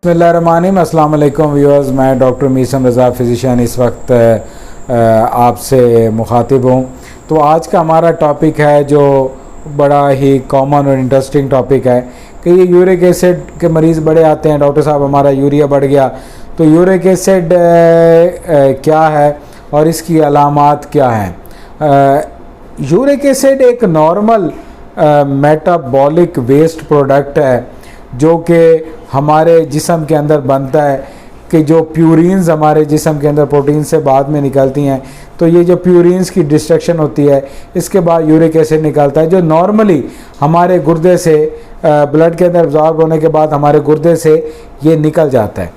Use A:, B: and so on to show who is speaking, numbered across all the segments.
A: बिस्मिल्लाहिर्रहमानिर्रहीम। अस्सलाम वालेकुम व्यूअर्स, मैं डॉक्टर मीसम रज़ा फ़िज़िशियन इस वक्त आपसे मुखातिब हूँ। तो आज का हमारा टॉपिक है जो बड़ा ही कॉमन और इंटरेस्टिंग टॉपिक है कि ये यूरिक एसिड के मरीज़ बड़े आते हैं, डॉक्टर साहब हमारा यूरिया बढ़ गया। तो यूरिक एसिड क्या है और इसकी अलामात क्या हैं। यूरिक एसिड एक नॉर्मल मेटाबॉलिक वेस्ट प्रोडक्ट है जो कि हमारे जिस्म के अंदर बनता है कि जो प्यूरिन्स हमारे जिस्म के अंदर प्रोटीन से बाद में निकलती हैं। तो ये जो प्यूरिन्स की डिस्ट्रक्शन होती है, इसके बाद यूरिक एसिड निकलता है जो नॉर्मली हमारे गुर्दे से ब्लड के अंदर अब्जॉर्ब होने के बाद हमारे गुर्दे से ये निकल जाता है।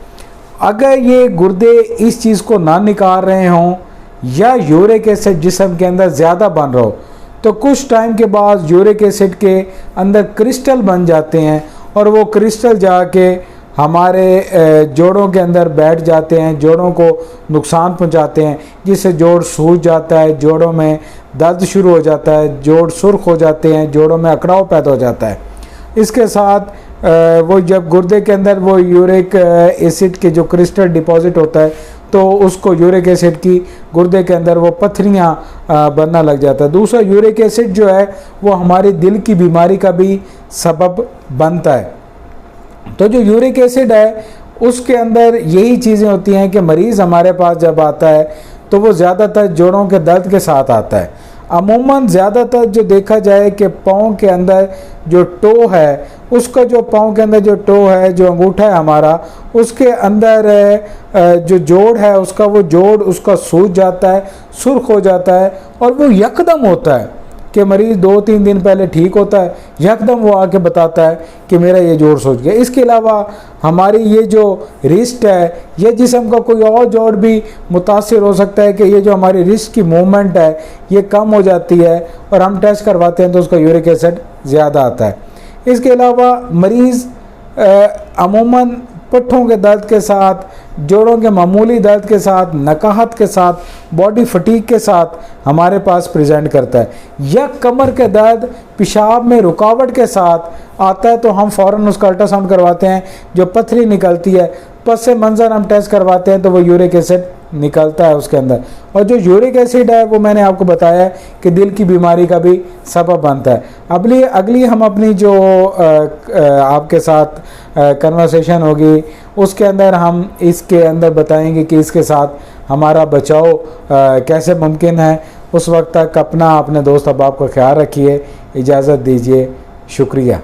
A: अगर ये गुर्दे इस चीज़ को ना निकाल रहे हों या यूरिक एसिड जिस्म के अंदर ज़्यादा बन रहा हो तो कुछ टाइम के बाद यूरिक एसिड के अंदर क्रिस्टल बन जाते हैं और वो क्रिस्टल जाके हमारे जोड़ों के अंदर बैठ जाते हैं, जोड़ों को नुकसान पहुंचाते हैं, जिससे जोड़ सूज जाता है, जोड़ों में दर्द शुरू हो जाता है, जोड़ सुर्ख हो जाते हैं, जोड़ों में अकड़ाव पैदा हो जाता है। इसके साथ वो जब गुर्दे के अंदर वो यूरिक एसिड के जो क्रिस्टल डिपॉजिट होता है तो उसको यूरिक एसिड की गुर्दे के अंदर वो पत्थरियाँ बनना लग जाता है। दूसरा, यूरिक एसिड जो है वो हमारी दिल की बीमारी का भी सबब बनता है। तो जो यूरिक एसिड है उसके अंदर यही चीज़ें होती हैं कि मरीज़ हमारे पास जब आता है तो वो ज़्यादातर जोड़ों के दर्द के साथ आता है। अमूमन ज़्यादातर जो देखा जाए कि पाँव के अंदर जो टो है, उसका जो पाँव के अंदर जो टो है, जो अंगूठा है हमारा, उसके अंदर जो जोड़ है उसका वो जोड़ उसका सूज जाता है, सुर्ख हो जाता है और वो यकदम होता है कि मरीज़ 2-3 दिन पहले ठीक होता है, यकदम वो आके बताता है कि मेरा ये जोड़ सूज गया। इसके अलावा हमारी ये जो रिस्ट है या जिस्म का कोई और जोड़ भी मुतासिर हो सकता है कि ये जो हमारी रिस्ट की मूवमेंट है ये कम हो जाती है और हम टेस्ट करवाते हैं तो उसका यूरिक एसिड ज़्यादा आता है। इसके अलावा मरीज़ अमूमन पुट्ठों के दर्द के साथ, जोड़ों के मामूली दर्द के साथ, नकाहत के साथ, बॉडी फटीग के साथ हमारे पास प्रेजेंट करता है या कमर के दर्द, पेशाब में रुकावट के साथ आता है तो हम फ़ौरन उसका अल्ट्रासाउंड करवाते हैं। जो पथरी निकलती है, पस मंज़र हम टेस्ट करवाते हैं तो वो यूरिक एसिड निकलता है उसके अंदर। और जो यूरिक एसिड है वो मैंने आपको बताया है कि दिल की बीमारी का भी सबब बनता है। अगली हम अपनी जो आपके साथ कन्वर्सेशन होगी उसके अंदर हम इसके अंदर बताएंगे कि इसके साथ हमारा बचाव कैसे मुमकिन है। उस वक्त तक अपना अपने दोस्त अहबाब का ख्याल रखिए। इजाज़त दीजिए। शुक्रिया।